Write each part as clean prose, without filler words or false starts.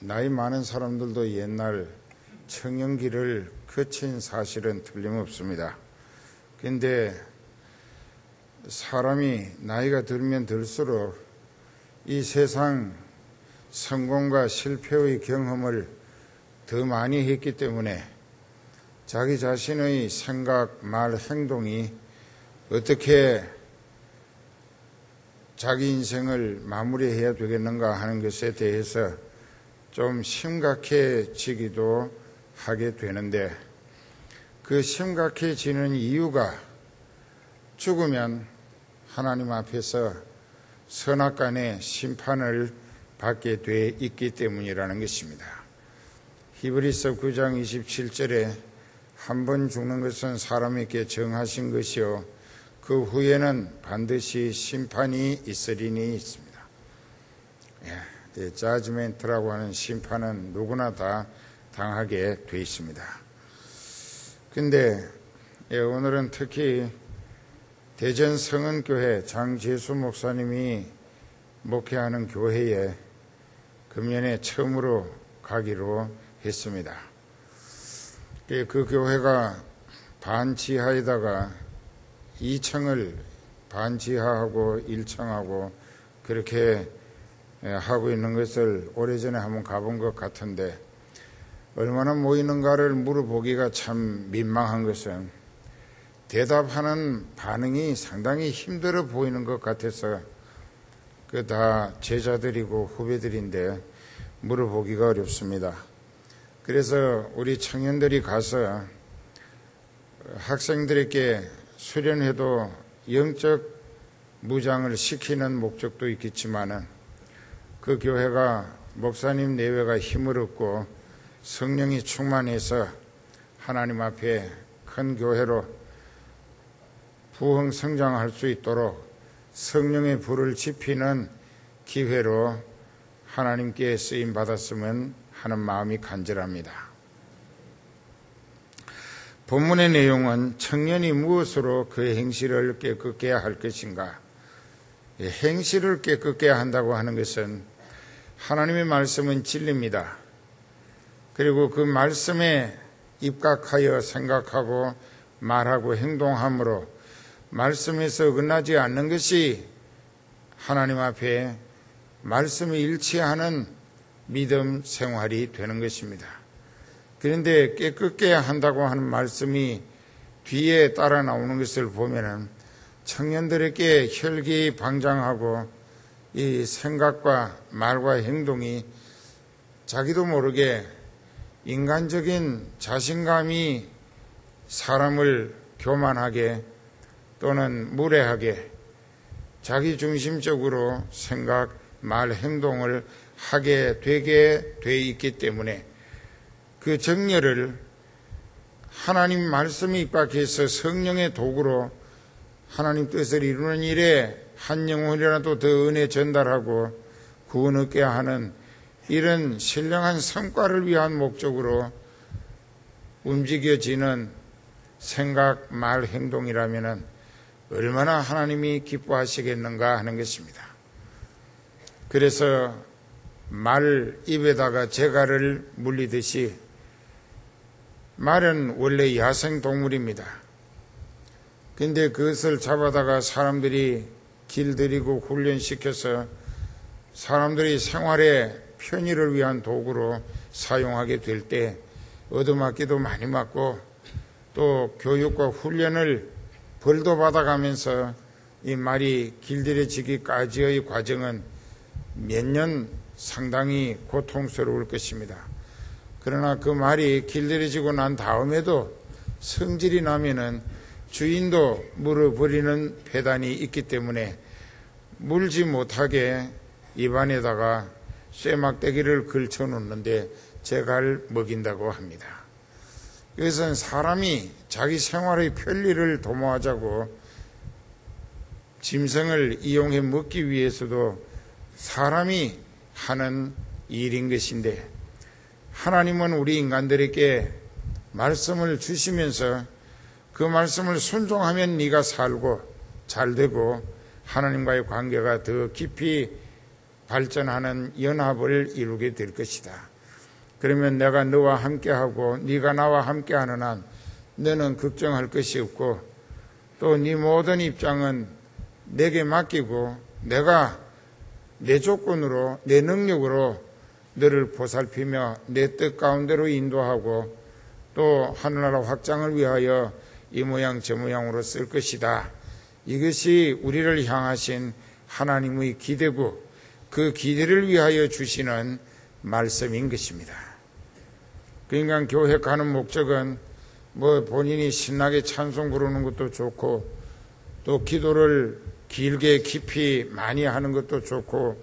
나이 많은 사람들도 옛날 청년기를 거친 사실은 틀림없습니다. 그런데 사람이 나이가 들면 들수록 이 세상 성공과 실패의 경험을 더 많이 했기 때문에 자기 자신의 생각, 말, 행동이 어떻게 자기 인생을 마무리해야 되겠는가 하는 것에 대해서 좀 심각해지기도 하게 되는데, 그 심각해지는 이유가 죽으면 하나님 앞에서 선악간의 심판을 받게 돼 있기 때문이라는 것입니다. 히브리서 9장 27절에 한 번 죽는 것은 사람에게 정하신 것이요 그 후에는 반드시 심판이 있으리니 있습니다. 자지멘트라고 하는 심판은 누구나 다 당하게 돼 있습니다. 근데 오늘은 특히 대전 성은교회 장재수 목사님이 목회하는 교회에 금년에 처음으로 가기로 했습니다. 그 교회가 반지하에다가 2층을 반지하하고 1층하고 그렇게 하고 있는 것을 오래전에 한번 가본 것 같은데, 얼마나 모이는가를 물어보기가 참 민망한 것은 대답하는 반응이 상당히 힘들어 보이는 것 같아서 그 다 제자들이고 후배들인데 물어보기가 어렵습니다. 그래서 우리 청년들이 가서 학생들에게 수련회도 영적 무장을 시키는 목적도 있겠지만은 그 교회가 목사님 내외가 힘을 얻고 성령이 충만해서 하나님 앞에 큰 교회로 부흥 성장할 수 있도록 성령의 불을 지피는 기회로 하나님께 쓰임 받았으면 하는 마음이 간절합니다. 본문의 내용은 청년이 무엇으로 그 행실을 깨끗게 할 것인가? 행실을 깨끗게 한다고 하는 것은 하나님의 말씀은 진리입니다. 그리고 그 말씀에 입각하여 생각하고 말하고 행동함으로 말씀에서 어긋나지 않는 것이 하나님 앞에 말씀이 일치하는 믿음 생활이 되는 것입니다. 그런데 깨끗게 한다고 하는 말씀이 뒤에 따라 나오는 것을 보면은 청년들에게 혈기방장하고 이 생각과 말과 행동이 자기도 모르게 인간적인 자신감이 사람을 교만하게 또는 무례하게 자기중심적으로 생각, 말, 행동을 하게 되게 돼 있기 때문에 그 정렬을 하나님 말씀이 입각해서 성령의 도구로 하나님 뜻을 이루는 일에 한 영혼이라도 더 은혜 전달하고 구원 얻게 하는 이런 신령한 성과를 위한 목적으로 움직여지는 생각, 말, 행동이라면 얼마나 하나님이 기뻐하시겠는가 하는 것입니다. 그래서 말 입에다가 재갈을 물리듯이 말은 원래 야생동물입니다. 근데 그것을 잡아다가 사람들이 길들이고 훈련시켜서 사람들이 생활의 편의를 위한 도구로 사용하게 될 때 얻어맞기도 많이 맞고 또 교육과 훈련을 벌도 받아가면서 이 말이 길들여지기까지의 과정은 몇 년 상당히 고통스러울 것입니다. 그러나 그 말이 길들여지고 난 다음에도 성질이 나면은 주인도 물어버리는 폐단이 있기 때문에 물지 못하게 입안에다가 쇠막대기를 걸쳐 놓는데 재갈 먹인다고 합니다. 이것은 사람이 자기 생활의 편리를 도모하자고 짐승을 이용해 먹기 위해서도 사람이 하는 일인 것인데, 하나님은 우리 인간들에게 말씀을 주시면서 그 말씀을 순종하면 네가 살고 잘되고 하나님과의 관계가 더 깊이 발전하는 연합을 이루게 될 것이다. 그러면 내가 너와 함께하고 네가 나와 함께하는 한 너는 걱정할 것이 없고 또 네 모든 입장은 내게 맡기고 내가 내 조건으로 내 능력으로 너를 보살피며 내 뜻 가운데로 인도하고 또 하늘나라 확장을 위하여 이 모양 저 모양으로 쓸 것이다. 이것이 우리를 향하신 하나님의 기대고 그 기대를 위하여 주시는 말씀인 것입니다. 그러니까 교회 가는 목적은 본인이 신나게 찬송 부르는 것도 좋고 또 기도를 길게 깊이 많이 하는 것도 좋고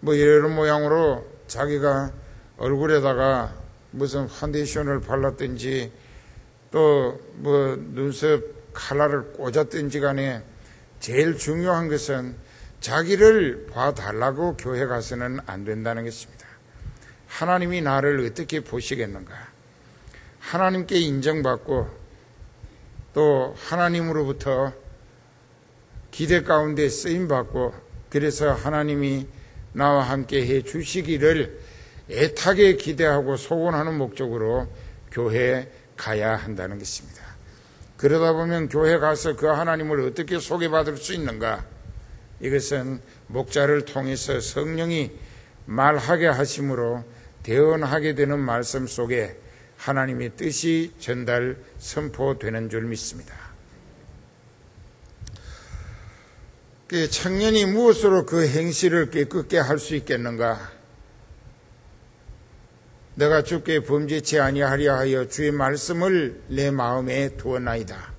이런 모양으로 자기가 얼굴에다가 무슨 파운데이션을 발랐든지 또 눈썹 칼라를 꽂았든지 간에 제일 중요한 것은 자기를 봐달라고 교회 가서는 안 된다는 것입니다. 하나님이 나를 어떻게 보시겠는가? 하나님께 인정받고 또 하나님으로부터 기대 가운데 쓰임받고 그래서 하나님이 나와 함께 해 주시기를 애타게 기대하고 소원하는 목적으로 교회에 가야 한다는 것입니다. 그러다 보면 교회 가서 그 하나님을 어떻게 소개받을 수 있는가? 이것은 목자를 통해서 성령이 말하게 하심으로 대언하게 되는 말씀 속에 하나님의 뜻이 전달 선포되는 줄 믿습니다. 청년이 무엇으로 그 행실을 깨끗게 할 수 있겠는가? 내가 주께 범죄치 아니하려 하여 주의 말씀을 내 마음에 두었나이다.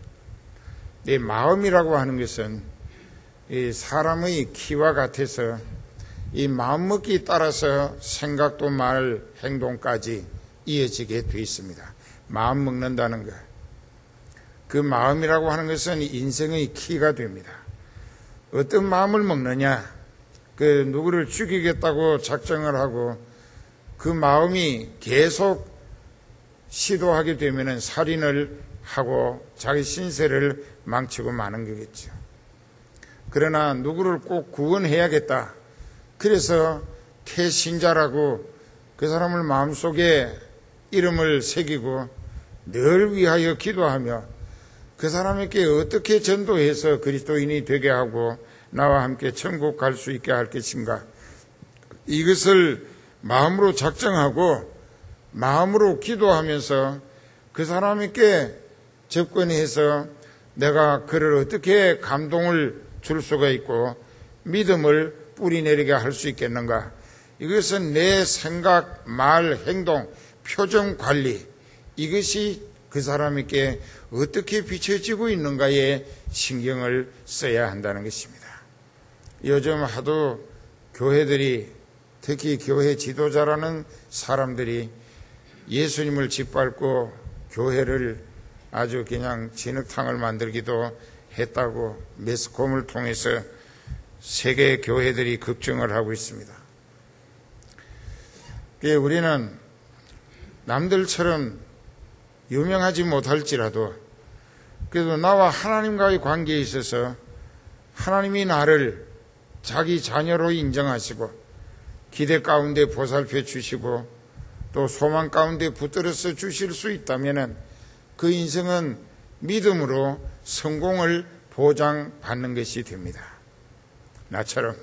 내 마음이라고 하는 것은 이 사람의 키와 같아서 이 마음먹기에 따라서 생각도 말, 행동까지 이어지게 되어 있습니다. 마음 먹는다는 것. 그 마음이라고 하는 것은 인생의 키가 됩니다. 어떤 마음을 먹느냐? 누구를 죽이겠다고 작정을 하고 그 마음이 계속 시도하게 되면 살인을 하고 자기 신세를 망치고 마는 거겠죠. 그러나 누구를 꼭 구원해야겠다. 그래서 태신자라고 그 사람을 마음속에 이름을 새기고 늘 위하여 기도하며 그 사람에게 어떻게 전도해서 그리스도인이 되게 하고 나와 함께 천국 갈 수 있게 할 것인가? 이것을 마음으로 작정하고 마음으로 기도하면서 그 사람에게 접근해서 내가 그를 어떻게 감동을 줄 수가 있고 믿음을 뿌리내리게 할 수 있겠는가? 이것은 내 생각, 말, 행동, 표정 관리, 이것이 그 사람에게 어떻게 비춰지고 있는가에 신경을 써야 한다는 것입니다. 요즘 하도 교회들이, 특히 교회 지도자라는 사람들이 예수님을 짓밟고 교회를 아주 그냥 진흙탕을 만들기도 했다고 매스컴을 통해서 세계 교회들이 걱정을 하고 있습니다. 우리는 남들처럼 유명하지 못할지라도 그래도 나와 하나님과의 관계에 있어서 하나님이 나를 자기 자녀로 인정하시고 기대 가운데 보살펴 주시고 또 소망 가운데 붙들어서 주실 수 있다면 그 인생은 믿음으로 성공을 보장받는 것이 됩니다. 나처럼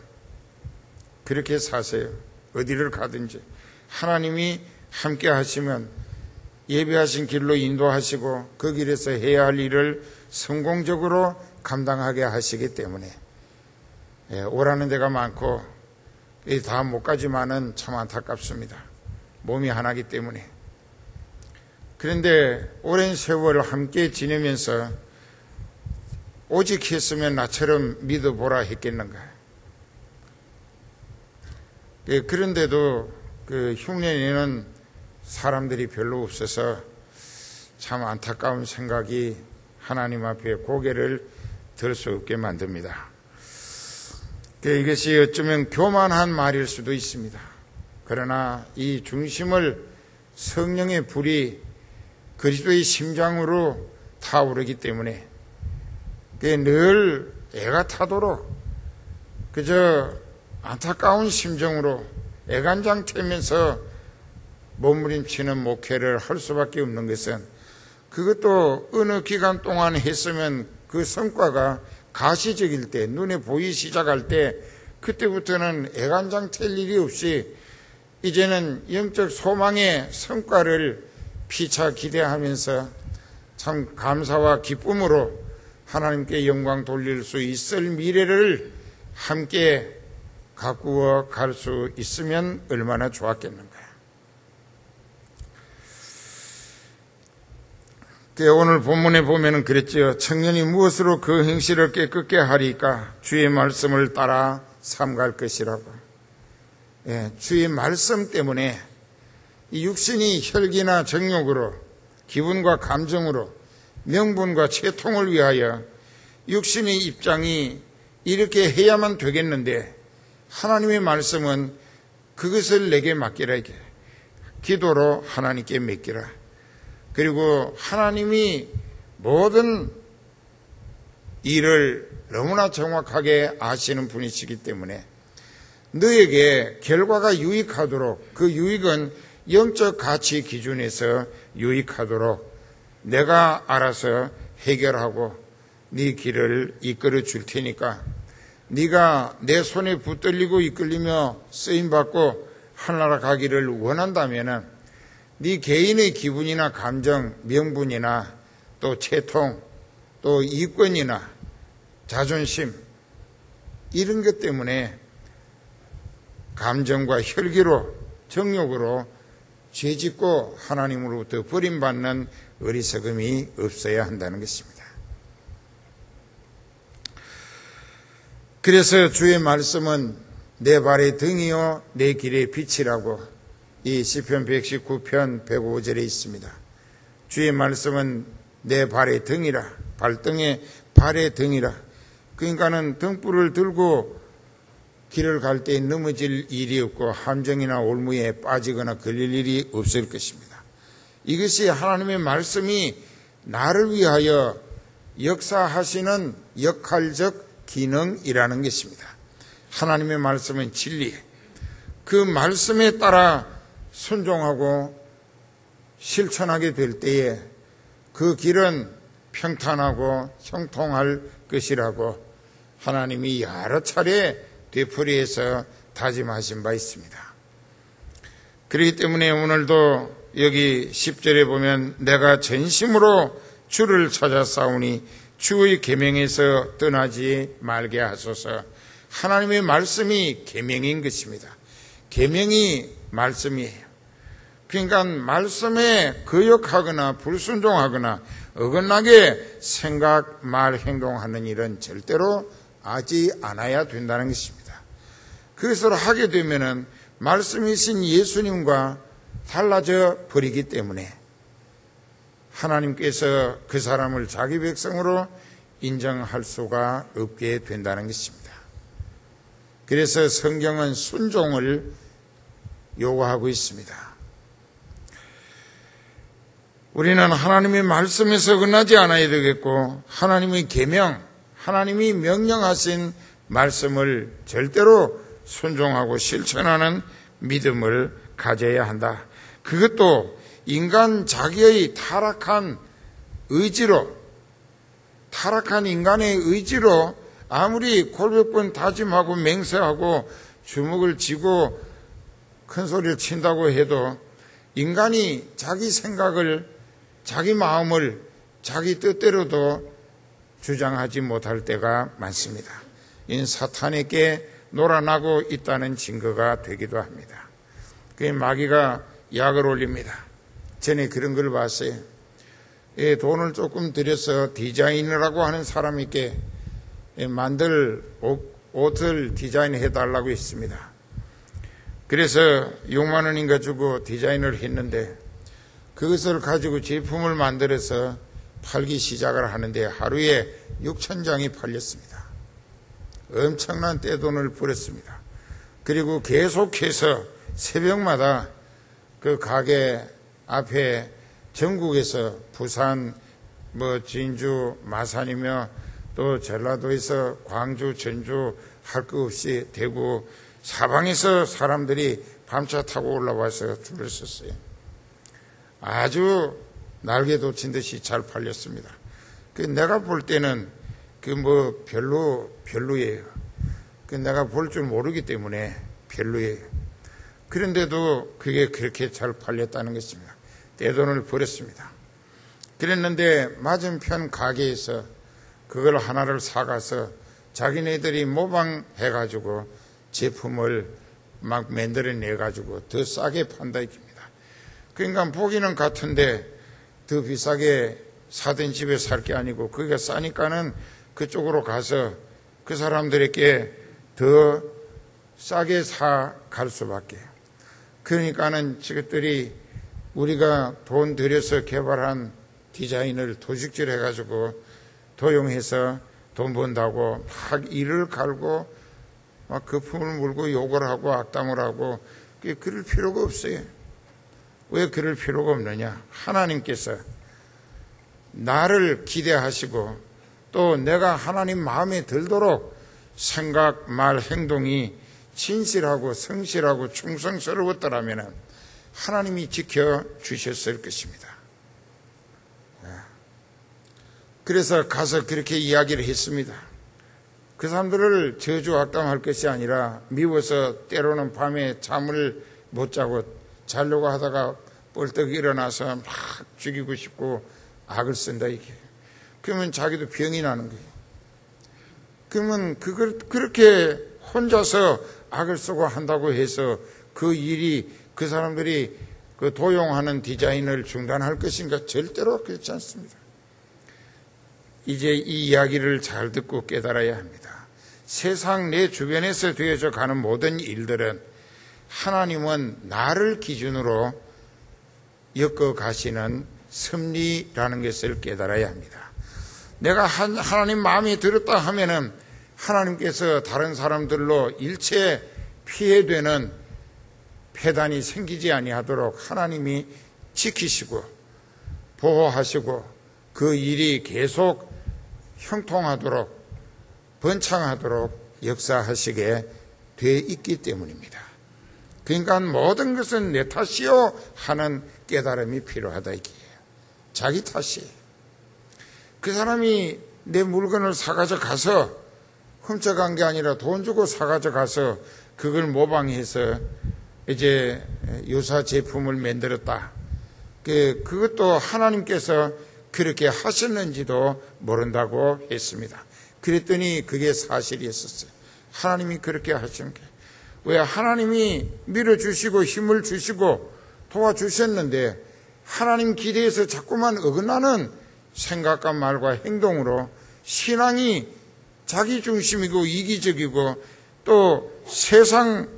그렇게 사세요. 어디를 가든지 하나님이 함께 하시면 예비하신 길로 인도하시고 그 길에서 해야 할 일을 성공적으로 감당하게 하시기 때문에 오라는 데가 많고 다 못 가지만은 참 안타깝습니다. 몸이 하나이기 때문에. 그런데 오랜 세월 함께 지내면서 오직 했으면 나처럼 믿어보라 했겠는가? 그런데도 그 흉내내는 사람들이 별로 없어서 참 안타까운 생각이 하나님 앞에 고개를 들 수 없게 만듭니다. 이것이 어쩌면 교만한 말일 수도 있습니다. 그러나 이 중심을 성령의 불이 그리스도의 심장으로 타오르기 때문에 늘 애가 타도록 그저 안타까운 심정으로 애간장태면서 몸부림치는 목회를 할 수밖에 없는 것은, 그것도 어느 기간 동안 했으면 그 성과가 가시적일 때, 눈에 보이기 시작할 때, 그때부터는 애간장텔 일이 없이 이제는 영적 소망의 성과를 피차 기대하면서 참 감사와 기쁨으로 하나님께 영광 돌릴 수 있을 미래를 함께 가꾸어 갈 수 있으면 얼마나 좋았겠는가. 오늘 본문에 보면은 그랬죠. 청년이 무엇으로 그 행실을 깨끗게 하리까? 주의 말씀을 따라 삼갈 것이라고. 주의 말씀 때문에 이 육신이 혈기나 정욕으로, 기분과 감정으로, 명분과 채통을 위하여 육신의 입장이 이렇게 해야만 되겠는데, 하나님의 말씀은 그것을 내게 맡기라. 기도로 하나님께 맡기라. 그리고 하나님이 모든 일을 너무나 정확하게 아시는 분이시기 때문에 너에게 결과가 유익하도록, 그 유익은 영적 가치 기준에서 유익하도록 내가 알아서 해결하고 네 길을 이끌어 줄 테니까, 네가 내 손에 붙들리고 이끌리며 쓰임받고 하늘나라 가기를 원한다면은 네 개인의 기분이나 감정, 명분이나 또 채통, 또 이권이나 자존심, 이런 것 때문에 감정과 혈기로, 정욕으로 죄짓고 하나님으로부터 버림받는 어리석음이 없어야 한다는 것입니다. 그래서 주의 말씀은 내 발의 등이요 내 길의 빛이라고 이 시편 119편 105절에 있습니다. 주의 말씀은 내 발의 등이라, 발등에 발의 등이라. 그러니까는 등불을 들고 길을 갈 때 넘어질 일이 없고 함정이나 올무에 빠지거나 걸릴 일이 없을 것입니다. 이것이 하나님의 말씀이 나를 위하여 역사하시는 역할적 기능이라는 것입니다. 하나님의 말씀은 진리, 그 말씀에 따라 순종하고 실천하게 될 때에 그 길은 평탄하고 형통할 것이라고 하나님이 여러 차례 되풀이해서 다짐하신 바 있습니다. 그렇기 때문에 오늘도 여기 10절에 보면 내가 전심으로 주를 찾아 싸우니 주의 계명에서 떠나지 말게 하소서. 하나님의 말씀이 계명인 것입니다. 계명이 말씀이에요. 그러니까 말씀에 거역하거나 불순종하거나 어긋나게 생각, 말, 행동하는 일은 절대로 하지 않아야 된다는 것입니다. 그것을 하게 되면은 말씀이신 예수님과 달라져 버리기 때문에 하나님께서 그 사람을 자기 백성으로 인정할 수가 없게 된다는 것입니다. 그래서 성경은 순종을 요구하고 있습니다. 우리는 하나님의 말씀에서 어긋나지 않아야 되겠고, 하나님의 계명, 하나님이 명령하신 말씀을 절대로 순종하고 실천하는 믿음을 가져야 한다. 그것도 인간 자기의 타락한 인간의 의지로 아무리 골백번 다짐하고 맹세하고 주먹을 쥐고 큰 소리를 친다고 해도 인간이 자기 생각을, 자기 마음을 자기 뜻대로도 주장하지 못할 때가 많습니다. 이는 사탄에게 놀아나고 있다는 증거가 되기도 합니다. 그게 마귀가 약을 올립니다. 전에 그런 걸 봤어요. 돈을 조금 들여서 디자이너라고 하는 사람에게 만들 옷을 디자인해달라고 했습니다. 그래서 6만 원인가 주고 디자인을 했는데 그것을 가지고 제품을 만들어서 팔기 시작을 하는데 하루에 6,000장이 팔렸습니다. 엄청난 떼돈을 벌었습니다. 그리고 계속해서 새벽마다 그 가게 앞에 전국에서 부산, 진주, 마산이며 또 전라도에서 광주, 전주 할 것 없이 대구 사방에서 사람들이 밤차 타고 올라와서 줄을 섰어요. 아주 날개 돋친 듯이 잘 팔렸습니다. 내가 볼 때는 별로예요. 내가 볼 줄 모르기 때문에 별로예요. 그런데도 그게 그렇게 잘 팔렸다는 것입니다. 떼돈을 벌였습니다. 그랬는데 맞은편 가게에서 그걸 하나를 사가서 자기네들이 모방해가지고 제품을 막 만들어내가지고 더 싸게 판다 이깁니다. 그러니까 보기는 같은데 더 비싸게 사던 집에 살 게 아니고 그게 싸니까는 그쪽으로 가서 그 사람들에게 더 싸게 사갈 수밖에. 그러니까는 저것들이 우리가 돈 들여서 개발한 디자인을 도식질 해가지고 도용해서 돈 번다고 막 이를 갈고 막 거품을 물고 욕을 하고 악담을 하고 그럴 필요가 없어요. 왜 그럴 필요가 없느냐? 하나님께서 나를 기대하시고 또 내가 하나님 마음에 들도록 생각, 말, 행동이 진실하고 성실하고 충성스러웠더라면 하나님이 지켜주셨을 것입니다. 그래서 가서 그렇게 이야기를 했습니다. 그 사람들을 저주 악담할 것이 아니라 미워서 때로는 밤에 잠을 못 자고 자려고 하다가 벌떡 일어나서 막 죽이고 싶고 악을 쓴다 이게. 그러면 자기도 병이 나는 거예요. 그러면 그걸 그렇게 혼자서 악을 쓰고 한다고 해서 그 일이 그 사람들이 그 도용하는 디자인을 중단할 것인가? 절대로 그렇지 않습니다. 이제 이 이야기를 잘 듣고 깨달아야 합니다. 세상 내 주변에서 되어져 가는 모든 일들은 하나님은 나를 기준으로 엮어 가시는 섭리라는 것을 깨달아야 합니다. 내가 하나님 마음에 들었다 하면은 하나님께서 다른 사람들로 일체 피해되는 폐단이 생기지 아니하도록 하나님이 지키시고 보호하시고 그 일이 계속 형통하도록 번창하도록 역사하시게 돼 있기 때문입니다. 그러니까 모든 것은 내 탓이요 하는 깨달음이 필요하다 이게요. 자기 탓이에요. 그 사람이 내 물건을 사가져 가서 훔쳐간 게 아니라 돈 주고 사가져 가서 그걸 모방해서 이제 유사 제품을 만들었다. 그것도 하나님께서 그렇게 하셨는지도 모른다고 했습니다. 그랬더니 그게 사실이었었어요. 하나님이 그렇게 하신 게. 왜 하나님이 밀어주시고 힘을 주시고 도와주셨는데 하나님 기대에서 자꾸만 어긋나는 생각과 말과 행동으로 신앙이 자기중심이고 이기적이고 또 세상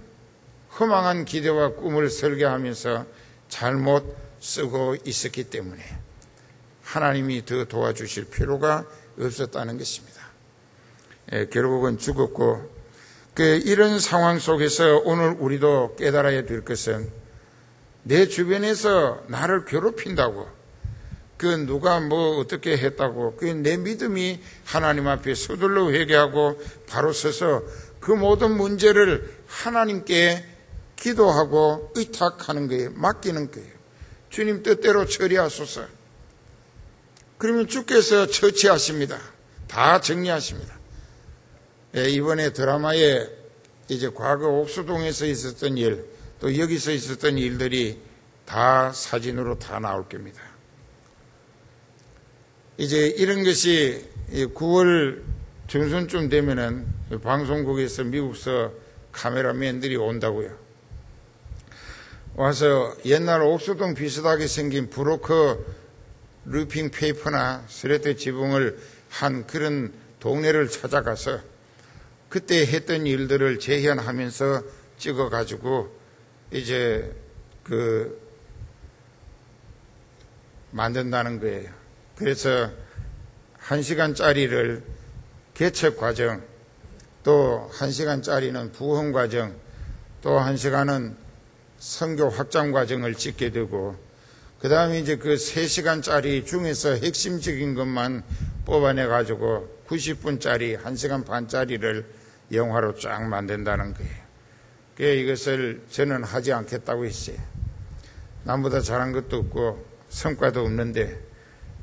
허망한 기대와 꿈을 설계하면서 잘못 쓰고 있었기 때문에 하나님이 더 도와주실 필요가 없었다는 것입니다. 결국은 죽었고 이런 상황 속에서 오늘 우리도 깨달아야 될 것은 내 주변에서 나를 괴롭힌다고 누가 뭐 어떻게 했다고 내 믿음이 하나님 앞에 서둘러 회개하고 바로 서서 그 모든 문제를 하나님께 기도하고 의탁하는 거예요. 맡기는 거예요. 주님 뜻대로 처리하소서. 그러면 주께서 처치하십니다. 다 정리하십니다. 이번에 드라마에 이제 과거 옥수동에서 있었던 일, 또 여기서 있었던 일들이 다 사진으로 다 나올 겁니다. 이제 이런 것이 9월 중순쯤 되면은 방송국에서 미국서 카메라맨들이 온다고요. 와서 옛날 옥수동 비슷하게 생긴 브로커 루핑 페이퍼나 스레트 지붕을 한 그런 동네를 찾아가서 그때 했던 일들을 재현하면서 찍어가지고 이제 만든다는 거예요. 그래서 1시간짜리를 개척 과정, 또 1시간짜리는 부흥 과정, 또 1시간은 선교 확장 과정을 찍게 되고, 그 다음에 이제 그 3시간짜리 중에서 핵심적인 것만 뽑아내가지고 90분짜리, 1시간 반짜리를 영화로 쫙 만든다는 거예요. 이것을 저는 하지 않겠다고 했어요. 남보다 잘한 것도 없고 성과도 없는데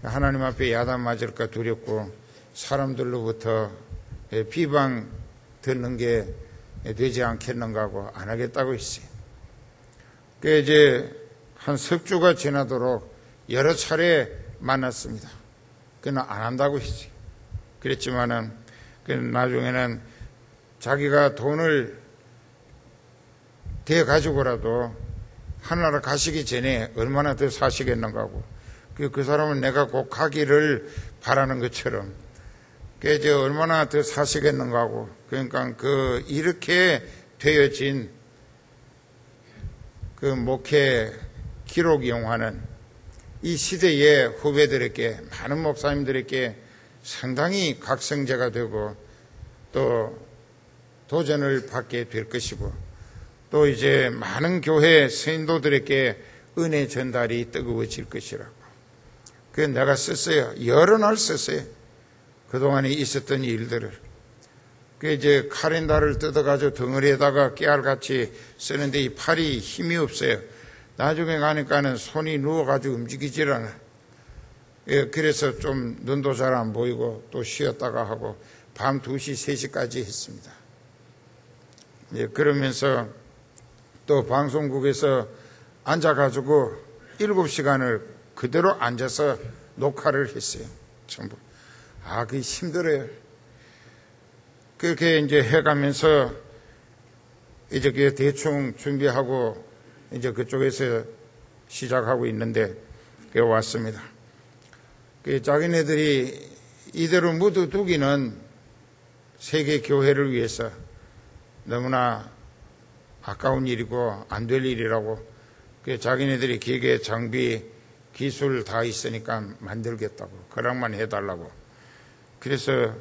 하나님 앞에 야단 맞을까 두렵고 사람들로부터 비방 듣는 게 되지 않겠는가 하고 안 하겠다고 했어요. 이제 한 석 주가 지나도록 여러 차례 만났습니다. 그는 안 한다고 했어요. 그랬지만은 나중에는 자기가 돈을 대 가지고라도 하나라 가시기 전에 얼마나 더 사시겠는가 하고 그 사람은 내가 꼭 가기를 바라는 것처럼 이제 얼마나 더 사시겠는가 하고 그러니까 이렇게 되어진 목회 기록 영화는 이 시대의 후배들에게 많은 목사님들에게 상당히 각성제가 되고 또 도전을 받게 될 것이고 또 이제 많은 교회 성도들에게 은혜 전달이 뜨거워질 것이라고. 그래서 내가 썼어요. 여러 날 썼어요. 그동안에 있었던 일들을. 이제 카렌다를 뜯어가지고 덩어리에다가 깨알같이 쓰는데 이 팔이 힘이 없어요. 나중에 가니까는 손이 누워가지고 움직이질 않아. 그래서 좀 눈도 잘 안 보이고 또 쉬었다가 하고 밤 2시, 3시까지 했습니다. 그러면서 또 방송국에서 앉아가지고 7시간을 그대로 앉아서 녹화를 했어요. 전부. 그게 힘들어요. 그렇게 이제 해가면서 이제 대충 준비하고 이제 그쪽에서 시작하고 있는데 왔습니다. 자기네들이 이대로 묻어두기는 세계 교회를 위해서 너무나 아까운 일이고 안 될 일이라고 자기네들이 기계 장비 기술 다 있으니까 만들겠다고 허락만 해달라고. 그래서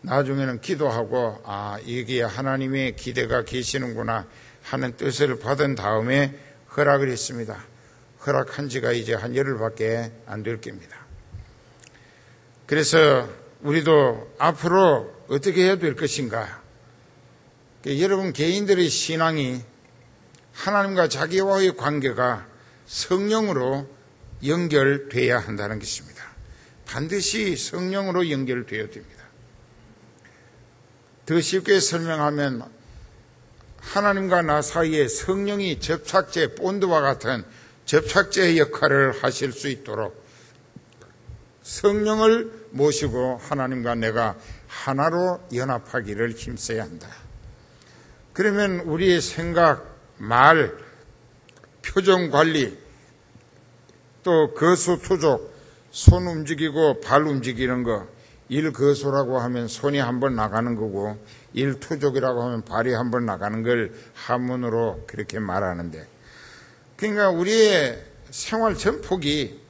나중에는 기도하고 여기에 하나님의 기대가 계시는구나 하는 뜻을 받은 다음에 허락을 했습니다. 허락한 지가 이제 한 열흘밖에 안 될 겁니다. 그래서 우리도 앞으로 어떻게 해야 될 것인가. 여러분 개인들의 신앙이 하나님과 자기와의 관계가 성령으로 연결돼야 한다는 것입니다. 반드시 성령으로 연결되어야 됩니다. 더 쉽게 설명하면 하나님과 나 사이에 성령이 접착제, 본드와 같은 접착제 역할을 하실 수 있도록 성령을 모시고 하나님과 내가 하나로 연합하기를 힘써야 한다. 그러면 우리의 생각, 말, 표정 관리, 또 거수투족, 손 움직이고 발 움직이는 거, 일거수라고 하면 손이 한번 나가는 거고 일투족이라고 하면 발이 한번 나가는 걸 한문으로 그렇게 말하는데, 그러니까 우리의 생활 전폭이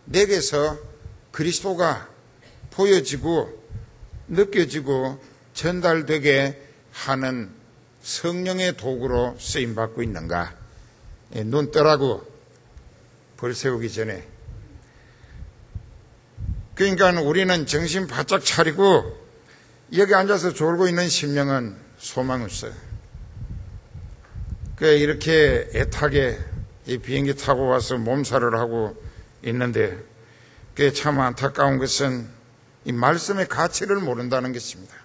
내게서 그리스도가 보여지고 느껴지고 전달되게 하는 성령의 도구로 쓰임받고 있는가. 눈 뜨라고 벌 세우기 전에. 그러니까 우리는 정신 바짝 차리고 여기 앉아서 졸고 있는 심령은 소망 없어요. 이렇게 애타게 이 비행기 타고 와서 몸살을 하고 있는데 그게 참 안타까운 것은 이 말씀의 가치를 모른다는 것입니다.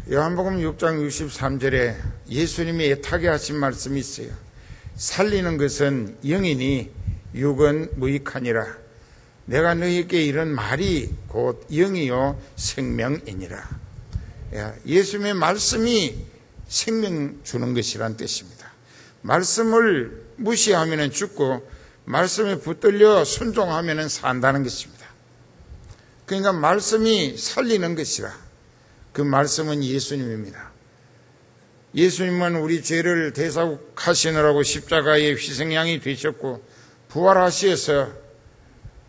요한복음 6장 63절에 예수님이 애타게 하신 말씀이 있어요. 살리는 것은 영이니 육은 무익하니라. 내가 너희에게 이런 말이 곧 영이요 생명이니라. 예수님의 말씀이 생명 주는 것이란 뜻입니다. 말씀을 무시하면 죽고 말씀에 붙들려 순종하면 산다는 것입니다. 그러니까 말씀이 살리는 것이라. 그 말씀은 예수님입니다. 예수님은 우리 죄를 대속하시느라고 십자가의 희생양이 되셨고 부활하시어서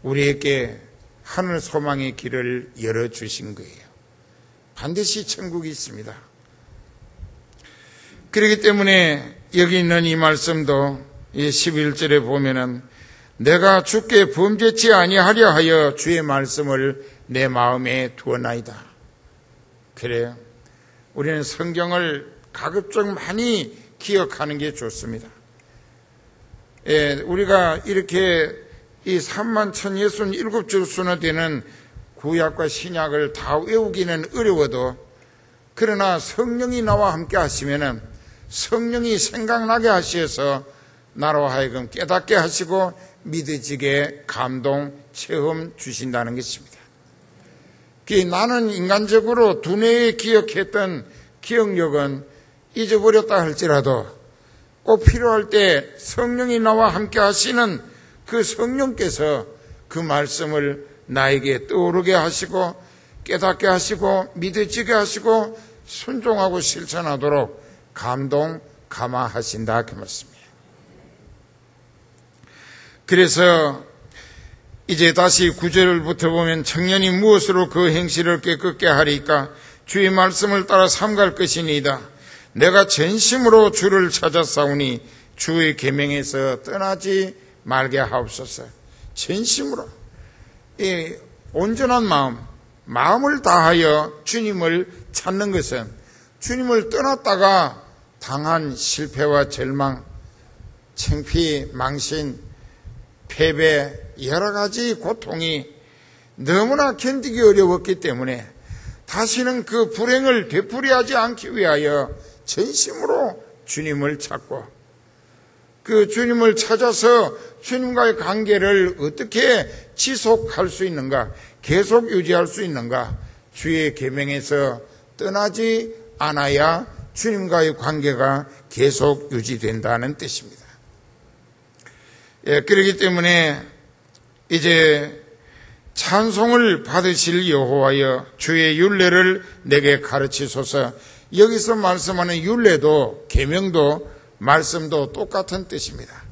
우리에게 하늘 소망의 길을 열어주신 거예요. 반드시 천국이 있습니다. 그렇기 때문에 여기 있는 이 말씀도 11절에 보면은 내가 주께 범죄치 아니하려 하여 주의 말씀을 내 마음에 두었나이다. 그래요. 우리는 성경을 가급적 많이 기억하는 게 좋습니다. 우리가 이렇게 이 31,067줄 수나 되는 구약과 신약을 다 외우기는 어려워도, 그러나 성령이 나와 함께 하시면은 성령이 생각나게 하셔서 나로 하여금 깨닫게 하시고 믿어지게 감동, 체험 주신다는 것입니다. 나는 인간적으로 두뇌에 기억했던 기억력은 잊어버렸다 할지라도 꼭 필요할 때 성령이 나와 함께 하시는 그 성령께서 그 말씀을 나에게 떠오르게 하시고 깨닫게 하시고 믿어지게 하시고 순종하고 실천하도록 감동, 감화하신다 그 말씀이에요. 그래서 이제 다시 9절부터 보면 청년이 무엇으로 그 행실을 깨끗게 하리까? 주의 말씀을 따라 삼갈 것이니이다. 내가 전심으로 주를 찾았사오니 주의 계명에서 떠나지 말게 하옵소서. 전심으로, 이 온전한 마음을 다하여 주님을 찾는 것은 주님을 떠났다가 당한 실패와 절망, 창피, 망신, 패배, 여러 가지 고통이 너무나 견디기 어려웠기 때문에 다시는 그 불행을 되풀이하지 않기 위하여 전심으로 주님을 찾고, 그 주님을 찾아서 주님과의 관계를 어떻게 지속할 수 있는가, 계속 유지할 수 있는가, 주의 계명에서 떠나지 않아야 주님과의 관계가 계속 유지된다는 뜻입니다. 그렇기 때문에 이제 찬송을 받으실 여호와여 주의 율례를 내게 가르치소서. 여기서 말씀하는 율례도 계명도 말씀도 똑같은 뜻입니다.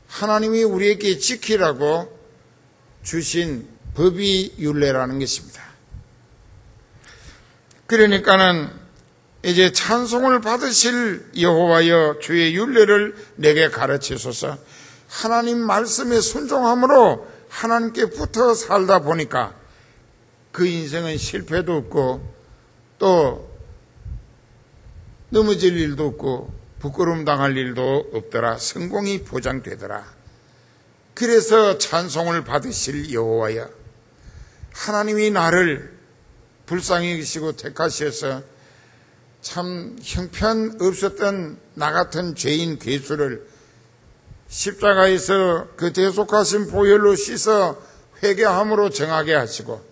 하나님이 우리에게 지키라고 주신 법이 율례라는 것입니다. 그러니까는 이제 찬송을 받으실 여호와여 주의 율례를 내게 가르치소서. 하나님 말씀에 순종함으로 하나님께 붙어 살다 보니까 그 인생은 실패도 없고 또 넘어질 일도 없고 부끄러움 당할 일도 없더라. 성공이 보장되더라. 그래서 찬송을 받으실 여호와여, 하나님이 나를 불쌍히 여기시고 택하셔서 참 형편없었던 나 같은 죄인 괴수를 십자가에서 그 대속하신 보혈로 씻어 회개함으로 정하게 하시고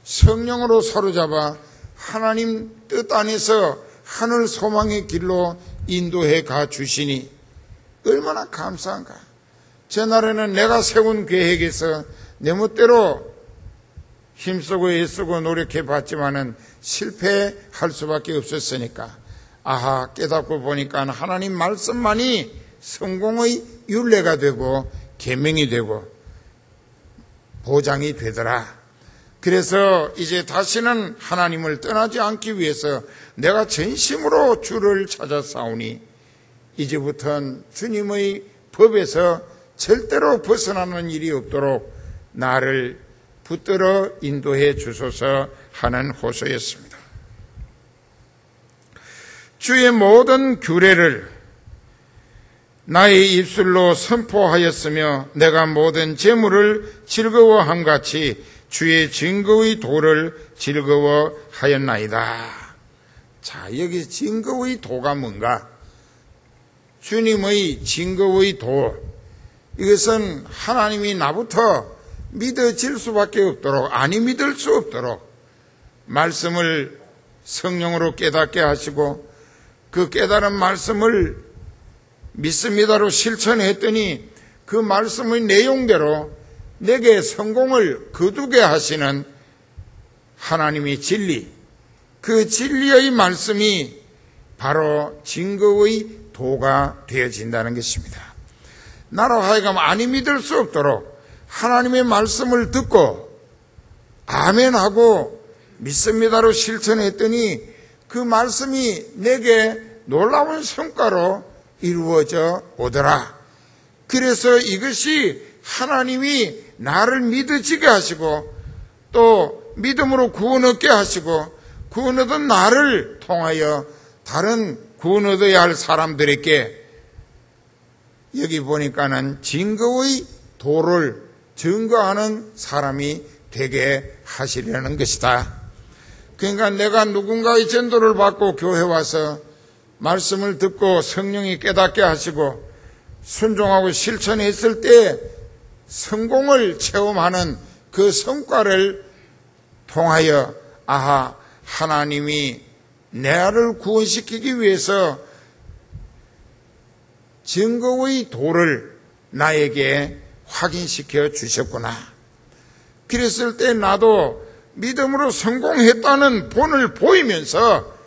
성령으로 사로잡아 하나님 뜻 안에서 하늘 소망의 길로 인도해 가 주시니 얼마나 감사한가. 전날에는 내가 세운 계획에서 내 멋대로 힘쓰고 애쓰고 노력해 봤지만은 실패할 수밖에 없었으니까, 아하, 깨닫고 보니까 하나님 말씀만이 성공의 율례가 되고 계명이 되고 보장이 되더라. 그래서 이제 다시는 하나님을 떠나지 않기 위해서 내가 전심으로 주를 찾아싸우니 이제부터는 주님의 법에서 절대로 벗어나는 일이 없도록 나를 붙들어 인도해 주소서 하는 호소였습니다. 주의 모든 규례를 나의 입술로 선포하였으며 내가 모든 재물을 즐거워함같이 주의 증거의 도를 즐거워하였나이다. 자, 여기 증거의 도가 뭔가? 주님의 증거의 도, 이것은 하나님이 나부터 믿어질 수밖에 없도록, 아니 믿을 수 없도록 말씀을 성령으로 깨닫게 하시고 그 깨달은 말씀을 믿습니다로 실천했더니 그 말씀의 내용대로 내게 성공을 거두게 하시는 하나님의 진리, 그 진리의 말씀이 바로 증거의 도가 되어진다는 것입니다. 나로 하여금 아니 믿을 수 없도록 하나님의 말씀을 듣고 아멘하고 믿습니다로 실천했더니 그 말씀이 내게 놀라운 성과로 이루어져 오더라. 그래서 이것이 하나님이 나를 믿어지게 하시고 또 믿음으로 구원 얻게 하시고 구원 얻은 나를 통하여 다른 구원 얻어야 할 사람들에게 여기 보니까는 증거의 도를 증거하는 사람이 되게 하시려는 것이다. 그러니까 내가 누군가의 전도를 받고 교회 와서 말씀을 듣고 성령이 깨닫게 하시고 순종하고 실천했을 때 성공을 체험하는 그 성과를 통하여 아하, 하나님이 나를 구원시키기 위해서 증거의 도를 나에게 확인시켜 주셨구나. 그랬을 때 나도 믿음으로 성공했다는 본을 보이면서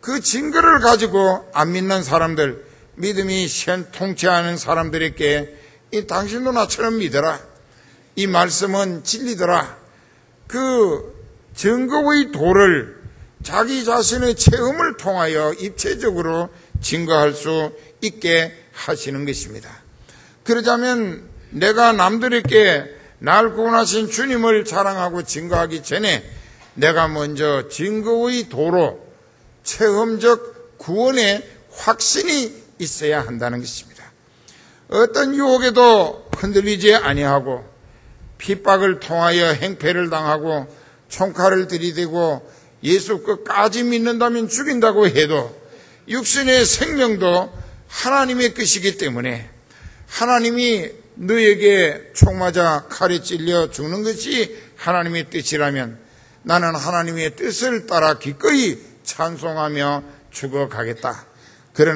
그 증거를 가지고 안 믿는 사람들, 믿음이 통치 않은 사람들에게 당신도 나처럼 믿어라. 이 말씀은 진리더라. 그 증거의 도를 자기 자신의 체험을 통하여 입체적으로 증거할 수 있게 하시는 것입니다. 그러자면 내가 남들에게 날 구원하신 주님을 자랑하고 증거하기 전에 내가 먼저 증거의 도로 체험적 구원의 확신이 있어야 한다는 것입니다. 어떤 유혹에도 흔들리지 아니하고 핍박을 통하여 행패를 당하고 총칼을 들이대고 예수 끝까지 믿는다면 죽인다고 해도 육신의 생명도 하나님의 것이기 때문에 하나님이 너에게 총 맞아 칼에 찔려 죽는 것이 하나님의 뜻이라면 나는 하나님의 뜻을 따라 기꺼이 찬송하며 죽어가겠다. 그러나